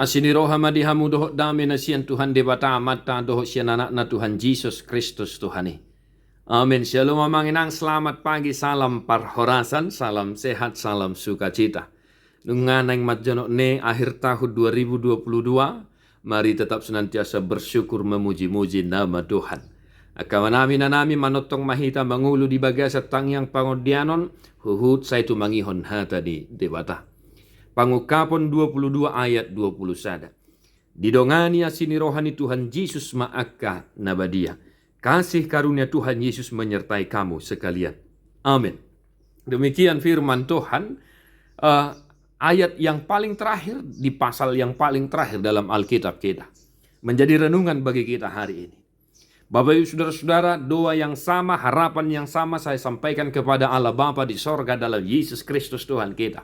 Asiniroha madihamu dohok dami na siyan Tuhan debata mata dohok siyan anak na Tuhan Yesus Kristus Tuhani. Amin. Shalom mamanginang, selamat pagi, salam parhorasan, salam sehat, salam sukacita. Nunganang matjonok ne akhir tahun 2022, mari tetap senantiasa bersyukur memuji-muji nama Tuhan. Akamanami na nami manotong mahita mangulu di bagasa tangyang pangodianon, huhut sa itu mangihon hata di debata. Pangukapon 22 ayat 21. Didongani asini rohani Tuhan Yesus ma'aka nabadia. Kasih karunia Tuhan Yesus menyertai kamu sekalian. Amin. Demikian firman Tuhan. Ayat yang paling terakhir di pasal yang paling terakhir dalam Alkitab kita. Menjadi renungan bagi kita hari ini. Bapak Ibu Saudara-saudara, doa yang sama, harapan yang sama saya sampaikan kepada Allah Bapa di sorga dalam Yesus Kristus Tuhan kita.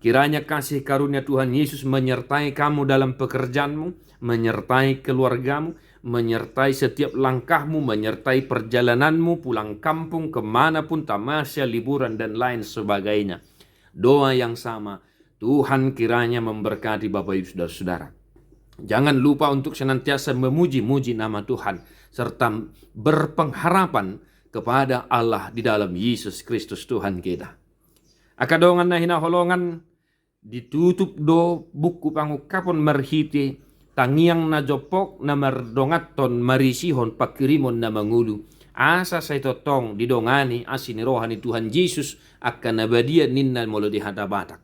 Kiranya kasih karunia Tuhan Yesus menyertai kamu dalam pekerjaanmu, menyertai keluargamu, menyertai setiap langkahmu, menyertai perjalananmu, pulang kampung, kemanapun, tamasya, liburan, dan lain sebagainya. Doa yang sama, Tuhan kiranya memberkati Bapak Ibu Saudara-saudara. Jangan lupa untuk senantiasa memuji-muji nama Tuhan, serta berpengharapan kepada Allah di dalam Yesus Kristus Tuhan kita. Akadongan na hinaholongan, ditutup do buku pangukapon merhiti, tangiang na jopok na mardongaton marisihon pakirimon na mangulu. Asa sa itotong didongani asinirohani Tuhan Yesus akan nabadia ninnan molo di hadabatak.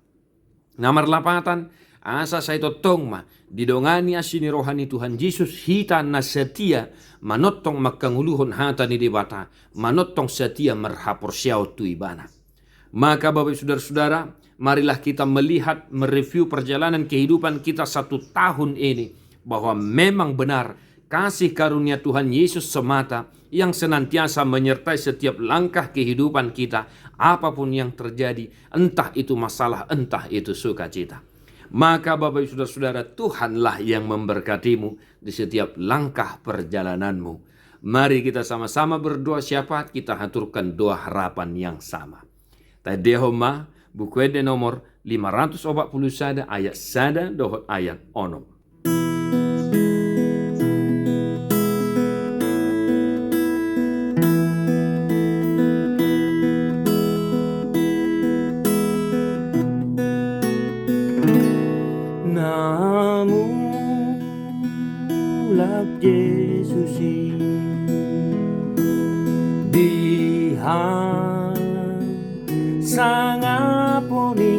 Namar lapatan, asa sa itotong ma didongani asinirohani Tuhan Yesus hita na setia manotong makanguluhon hata ni debata, manotong setia merhapor siyaw tu ibana. Maka Bapak Saudara-saudara, marilah kita melihat, mereview perjalanan kehidupan kita 1 tahun ini, bahwa memang benar kasih karunia Tuhan Yesus semata yang senantiasa menyertai setiap langkah kehidupan kita, apapun yang terjadi, entah itu masalah, entah itu sukacita. Maka Bapak Ibu Saudara-saudara, Tuhanlah yang memberkatimu di setiap langkah perjalananmu. Mari kita sama-sama berdoa syafaat, kita haturkan doa harapan yang sama. Tadehoma buku ede nomor 541 ayat sada dohot ayat onom. Namulak Yesus dihan sangaponi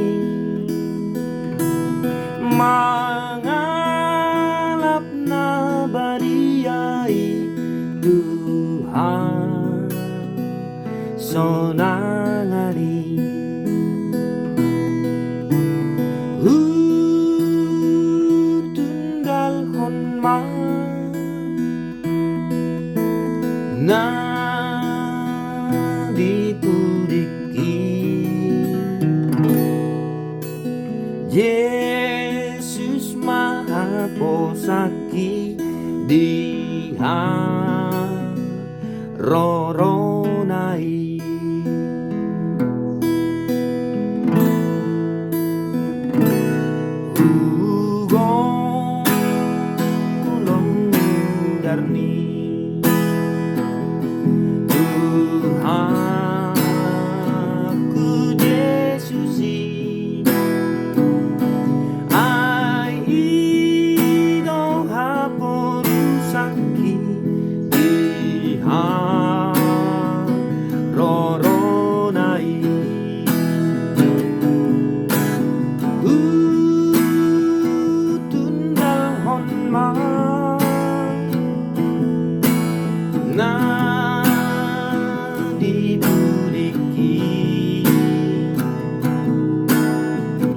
mangalap na bariyai Tuhan sonangani tunggal honma na dipudiki Yesus Maha Posaki Diha Roronai Ugolong darni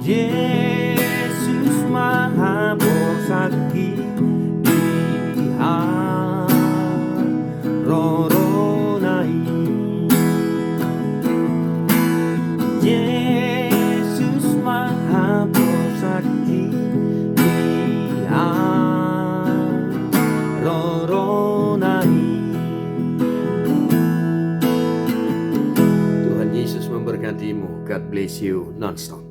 Yesus Maha Posaki Diha Roronai Yesus Maha Posaki Diha Roronai. Tuhan Yesus memberkatimu. God bless you non-stop.